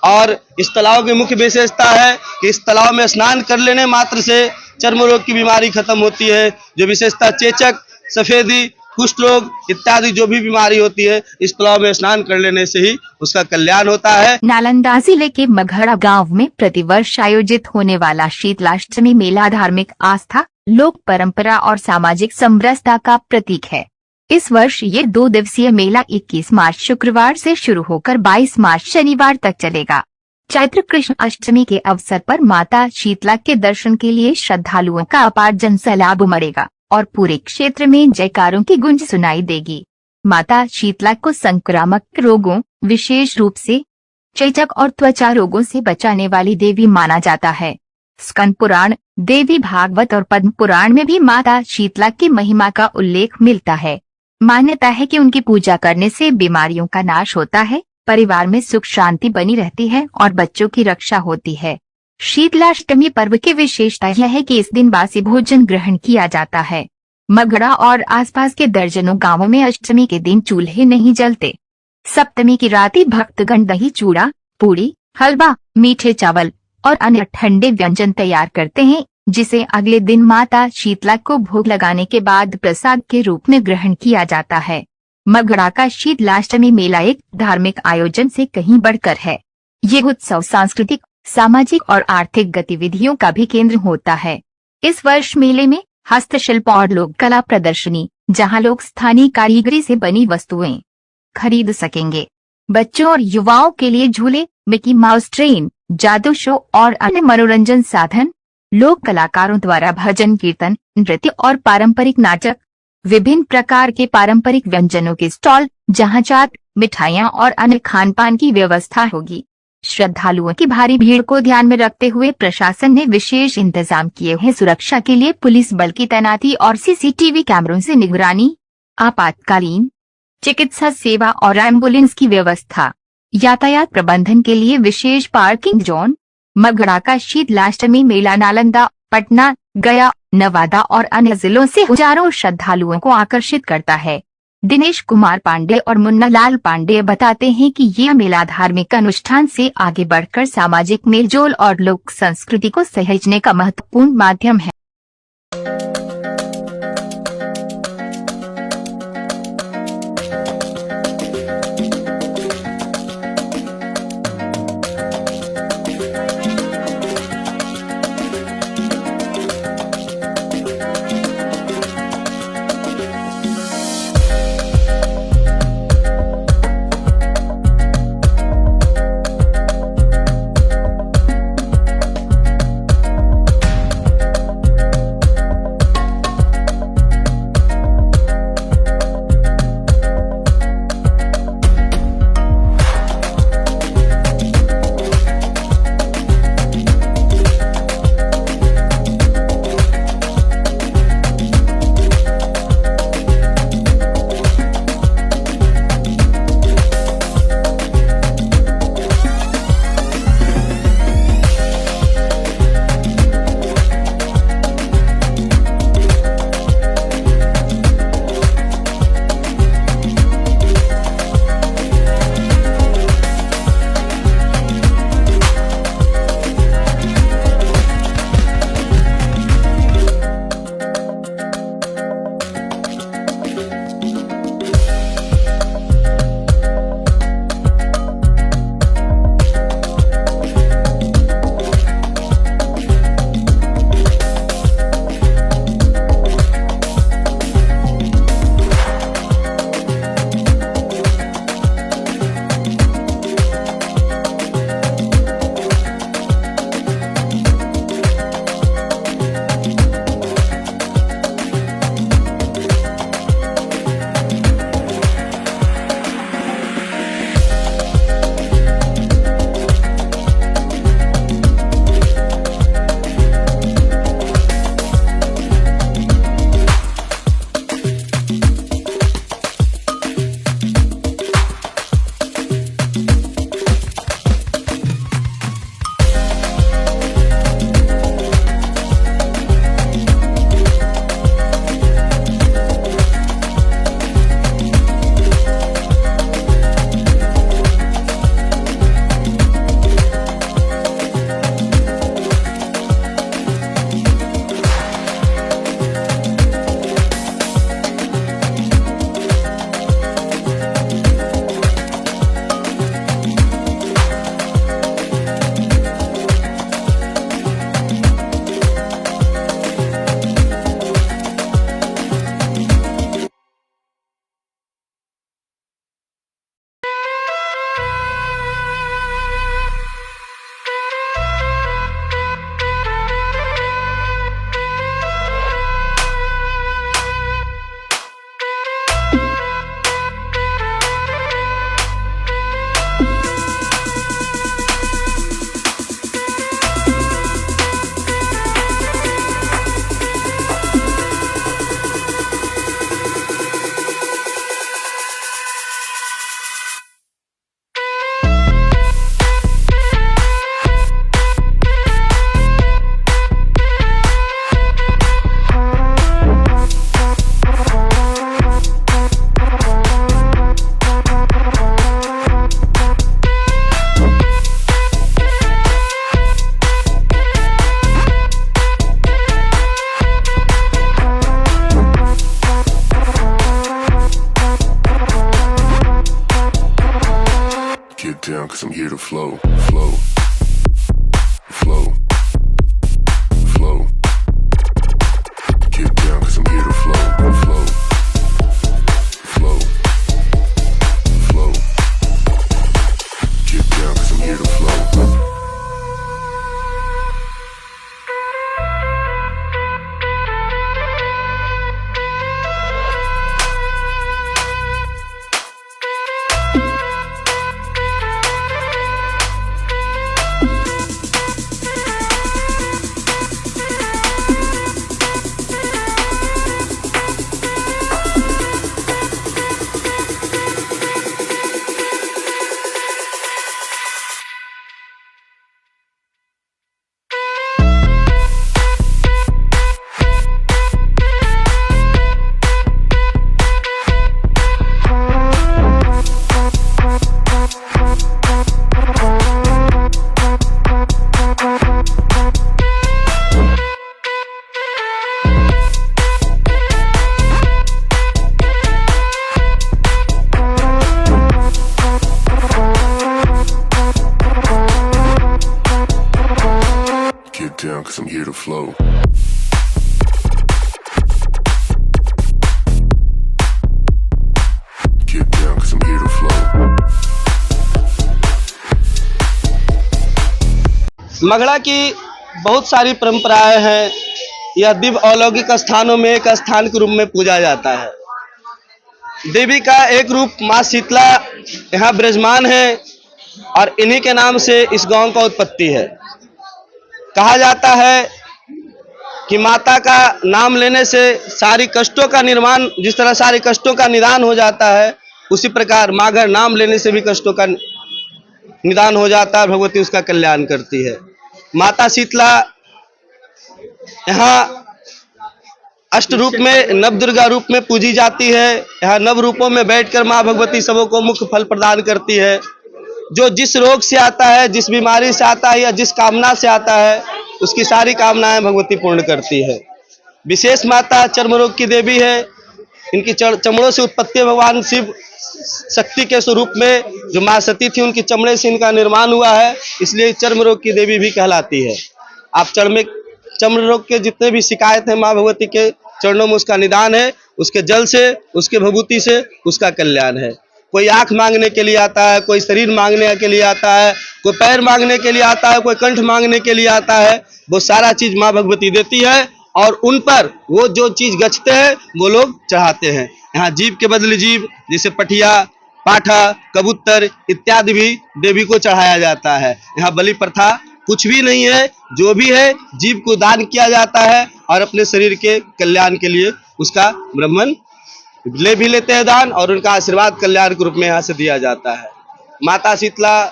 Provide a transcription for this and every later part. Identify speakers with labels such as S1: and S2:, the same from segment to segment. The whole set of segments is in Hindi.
S1: और इस तालाब की मुख्य विशेषता है कि इस तालाब में स्नान कर लेने मात्र से चर्म रोग की बीमारी खत्म होती है। जो विशेषता चेचक, सफेदी, कुष्ठ रोग इत्यादि जो भी बीमारी होती है, इस तालाब में स्नान कर लेने से ही उसका कल्याण होता है।
S2: नालंदा जिले के मघड़ा गांव में प्रतिवर्ष आयोजित होने वाला शीतलाष्टमी मेला धार्मिक आस्था, लोक परंपरा और सामाजिक समरसता का प्रतीक है। इस वर्ष ये 2 दिवसीय मेला 21 मार्च शुक्रवार से शुरू होकर 22 मार्च शनिवार तक चलेगा। चैत्र कृष्ण अष्टमी के अवसर पर माता शीतला के दर्शन के लिए श्रद्धालुओं का अपार जनसैलाब उमड़ेगा और पूरे क्षेत्र में जयकारों की गूंज सुनाई देगी। माता शीतला को संक्रामक रोगों, विशेष रूप से चेचक और त्वचा रोगों से बचाने वाली देवी माना जाता है। स्कंद पुराण, देवी भागवत और पद्म पुराण में भी माता शीतला की महिमा का उल्लेख मिलता है। मान्यता है कि उनकी पूजा करने से बीमारियों का नाश होता है, परिवार में सुख शांति बनी रहती है और बच्चों की रक्षा होती है। शीतलाष्टमी पर्व की विशेषता यह है कि इस दिन बासी भोजन ग्रहण किया जाता है। मगड़ा और आसपास के दर्जनों गांवों में अष्टमी के दिन चूल्हे नहीं जलते। सप्तमी की रात भक्तगण दही चूड़ा, पूड़ी, हलवा, मीठे चावल और अन्य ठंडे व्यंजन तैयार करते हैं, जिसे अगले दिन माता शीतला को भोग लगाने के बाद प्रसाद के रूप में ग्रहण किया जाता है। मगड़ा का शीतलाष्टमी मेला एक धार्मिक आयोजन से कहीं बढ़कर है। ये उत्सव सांस्कृतिक, सामाजिक और आर्थिक गतिविधियों का भी केंद्र होता है। इस वर्ष मेले में हस्तशिल्प और लोक कला प्रदर्शनी, जहां लोग स्थानीय कारीगरी से बनी वस्तुएं खरीद सकेंगे। बच्चों और युवाओं के लिए झूले, मिकी माउस ट्रेन, जादू शो और अन्य मनोरंजन साधन, लोक कलाकारों द्वारा भजन कीर्तन, नृत्य और पारंपरिक नाटक, विभिन्न प्रकार के पारंपरिक व्यंजनों के स्टॉल, जहां चाट, मिठाइयां और अन्य खान पान की व्यवस्था होगी। श्रद्धालुओं की भारी भीड़ को ध्यान में रखते हुए प्रशासन ने विशेष इंतजाम किए हैं। सुरक्षा के लिए पुलिस बल की तैनाती और सीसीटीवी कैमरों से निगरानी, आपातकालीन चिकित्सा सेवा और एम्बुलेंस की व्यवस्था, यातायात प्रबंधन के लिए विशेष पार्किंग जोन। मगड़ा का शीतलाष्टमी मेला नालंदा, पटना, गया, नवादा और अन्य जिलों से हजारों श्रद्धालुओं को आकर्षित करता है। दिनेश कुमार पांडे और मुन्ना लाल पांडे बताते हैं कि यह मेला धार्मिक अनुष्ठान से आगे बढ़कर सामाजिक मेलजोल और लोक संस्कृति को सहेजने का महत्वपूर्ण माध्यम है।
S3: flow, flow, flow, flow. Get down 'cause I'm here to flow, flow, flow, flow. Get down 'cause I'm here to flow. Get down 'cause I'm here to flow. Get down 'cause I'm here to flow.
S1: मगड़ा की बहुत सारी परंपराएं हैं। यह दिव्य अलौकिक स्थानों में एक स्थान के रूप में पूजा जाता है। देवी का एक रूप माँ शीतला यहाँ विराजमान है और इन्हीं के नाम से इस गांव का उत्पत्ति है। कहा जाता है कि माता का नाम लेने से सारी कष्टों का निर्माण, जिस तरह सारे कष्टों का निदान हो जाता है, उसी प्रकार माँ घर नाम लेने से भी कष्टों का निदान हो जाता है। भगवती उसका कल्याण करती है। माता शीतला यहाँ अष्ट रूप में नव दुर्गा रूप में पूजी जाती है। यहाँ नव रूपों में बैठकर माँ भगवती सबों को मुख्य फल प्रदान करती है। जो जिस रोग से आता है, जिस बीमारी से आता है या जिस कामना से आता है, उसकी सारी कामनाएं भगवती पूर्ण करती है। विशेष माता चर्म रोग की देवी है। इनकी चमड़ों से उत्पत्ति है। भगवान शिव शक्ति के स्वरूप में जो माँ सती थी, उनकी चमड़े से इनका निर्माण हुआ है, इसलिए चर्म रोग की देवी भी कहलाती है। आप चर्म रोग के जितने भी शिकायत है, माँ भगवती के चरणों में उसका निदान है। उसके जल से, उसके भभूति से उसका कल्याण है। कोई आंख मांगने के लिए आता है, कोई शरीर मांगने के लिए आता है, कोई पैर मांगने के लिए आता है, कोई कंठ मांगने के लिए आता है। वो सारा चीज माँ भगवती देती है और उन पर वो जो चीज गछते हैं वो लोग चढ़ाते हैं। यहाँ जीव के बदले जीव, जैसे पठिया, पाठा, कबूतर इत्यादि भी देवी को चढ़ाया जाता है। यहाँ बलि प्रथा कुछ भी नहीं है। जो भी है जीव को दान किया जाता है और अपने शरीर के कल्याण के लिए उसका ब्राह्मण ले भी लेते हैं दान, और उनका आशीर्वाद कल्याण के रूप में यहाँ से दिया जाता है। माता शीतला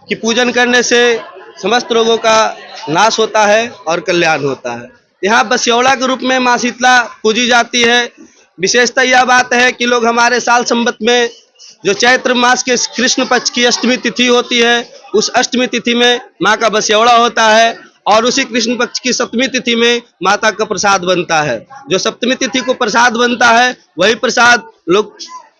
S1: की पूजन करने से समस्त रोगों का नाश होता है और कल्याण होता है। यहाँ बस्यौड़ा के रूप में माँ शीतला पूजी जाती है। विशेषता यह बात है कि लोग हमारे साल संवत में जो चैत्र मास के कृष्ण पक्ष की अष्टमी तिथि होती है, उस अष्टमी तिथि में माँ का बस्यौड़ा होता है और उसी कृष्ण पक्ष की सप्तमी तिथि में माता का प्रसाद बनता है। जो सप्तमी तिथि को प्रसाद बनता है, वही प्रसाद लोग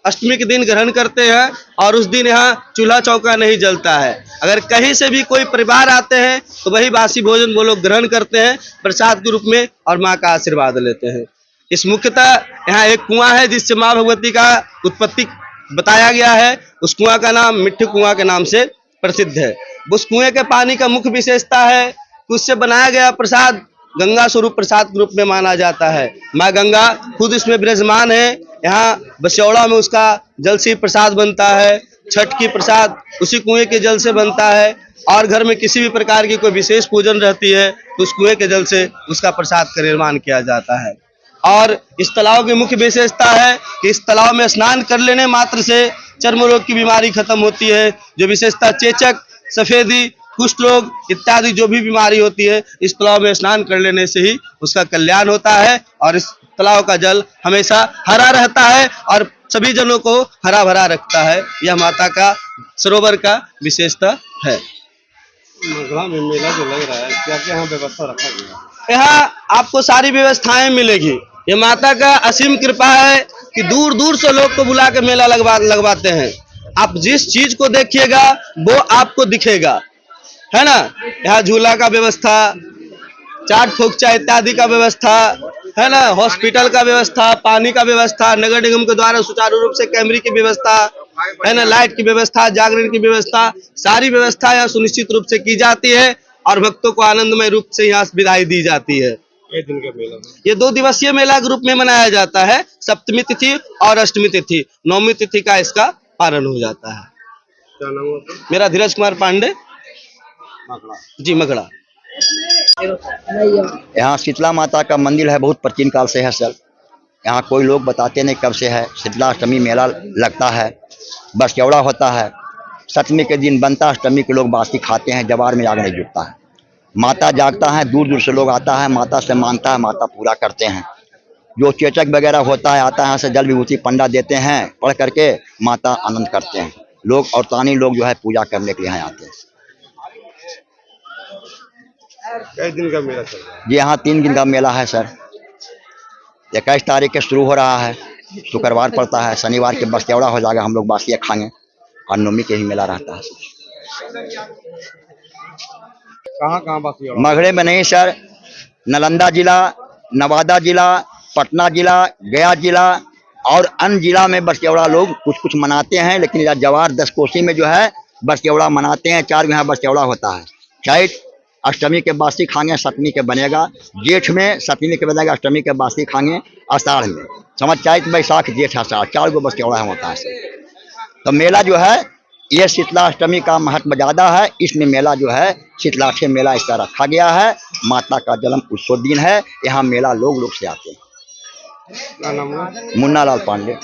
S1: अष्टमी के दिन ग्रहण करते हैं और उस दिन यहाँ चूल्हा चौका नहीं जलता है। अगर कहीं से भी कोई परिवार आते हैं तो वही बासी भोजन वो लोग ग्रहण करते हैं प्रसाद के रूप में और माँ का आशीर्वाद लेते हैं। इस मुख्यतः यहाँ एक कुआं है जिससे माँ भगवती का उत्पत्ति बताया गया है। उस कुआं का नाम मिट्टी कुआं के नाम से प्रसिद्ध है। उस कुएं के पानी का मुख्य विशेषता है कि उससे बनाया गया प्रसाद गंगा स्वरूप प्रसाद के रूप में माना जाता है। माँ गंगा खुद इसमें विराजमान है। यहाँ बस्यौड़ा में उसका जल से प्रसाद बनता है। छठ की प्रसाद उसी कुएं के जल से बनता है और घर में किसी भी प्रकार की कोई विशेष पूजन रहती है तो उस कुएं के जल से उसका प्रसाद का निर्माण किया जाता है। और इस तालाब की मुख्य विशेषता है कि इस तालाब में स्नान कर लेने मात्र से चर्म रोग की बीमारी खत्म होती है। जो विशेषता चेचक, सफेदी, कुष्ठ रोग इत्यादि जो भी बीमारी होती है, इस तालाब में स्नान कर लेने से ही उसका कल्याण होता है। और इस तालाब का जल हमेशा हरा रहता है और सभी जनों को हरा भरा रखता है। यह माता का सरोवर का विशेषता है।
S4: मगड़ा में मेला जो लग रहा है, क्या क्या यहाँ व्यवस्था रखा गया?
S1: यहाँ आपको सारी व्यवस्थाएं मिलेगी। ये माता का असीम कृपा है कि दूर दूर से लोग को बुला के मेला लगवाते हैं। आप जिस चीज को देखिएगा वो आपको दिखेगा, है ना। यहाँ झूला का व्यवस्था, चाट फोकचा इत्यादि का व्यवस्था, है ना, हॉस्पिटल का व्यवस्था, पानी का व्यवस्था, नगर निगम के द्वारा सुचारू रूप से कैमरे की व्यवस्था, है ना, लाइट की व्यवस्था, जागरण की व्यवस्था, सारी व्यवस्था यहाँ सुनिश्चित रूप से की जाती है और भक्तों को आनंदमय रूप से यहाँ विदाई दी जाती है।
S4: एक दिन का मेला है।
S1: ये 2 दिवसीय मेला के रूप में मनाया जाता है। सप्तमी तिथि और अष्टमी तिथि, नौमी तिथि का इसका पारण हो जाता है।
S4: क्या नाम है आपका?
S1: मेरा धीरज कुमार पांडे
S4: माकड़ा।
S1: जी, मगड़ा।
S5: यहाँ शीतला माता का मंदिर है, बहुत प्राचीन काल से है सर। यहाँ कोई लोग बताते नहीं कब से है। शीतलाष्टमी मेला लगता है, बस चौड़ा होता है, सप्तमी के दिन बनता है, अष्टमी के लोग बासी खाते हैं, जवार में आग नहीं जुटता है। माता जागता है, दूर दूर से लोग आता है, माता से मानता है, माता पूरा करते हैं। जो चेचक वगैरह होता है आता है, यहाँ से जल विभूति पंडा देते हैं, पढ़ करके माता आनंद करते हैं। लोग और तानी लोग जो है पूजा करने के लिए यहाँ आते हैं।
S4: कई दिन का मेला चल रहा है?
S5: ये यहाँ 3 दिन का मेला है सर। 21 तारीख के शुरू हो रहा है, शुक्रवार पड़ता है, शनिवार के बस चौड़ा हो जाएगा, हम लोग बासिया खाएंगे और नवमी के ही मेला रहता है।
S4: कहाँ बासी हो?
S5: मगड़े में नहीं सर, नालंदा जिला, नवादा जिला, पटना जिला, गया जिला और अन्य जिला में बरचौड़ा लोग कुछ कुछ मनाते हैं, लेकिन यहाँ जवार 10 कोसी में जो है बरचौड़ा मनाते हैं। 4 यहाँ बरचौड़ा होता है। चैत अष्टमी के बासी खाएंगे, सप्तमी के बनेगा। जेठ में सप्तमी के बनेगा, अष्टमी के बासी खाएंगे। आषाढ़ में समझ चैत बैसाख जेठ आषाढ़ 4 गो बरचौड़ा होता है। तो मेला जो है ये शीतलाष्टमी का महत्व ज़्यादा है। इसमें मेला जो है शीतलाष्टमी मेला इसका रखा गया है। माता का जन्म उत्सव दिन है। यहाँ मेला लोग से आते हैं।
S4: क्या नाम है?
S5: मुन्ना लाल पांडे।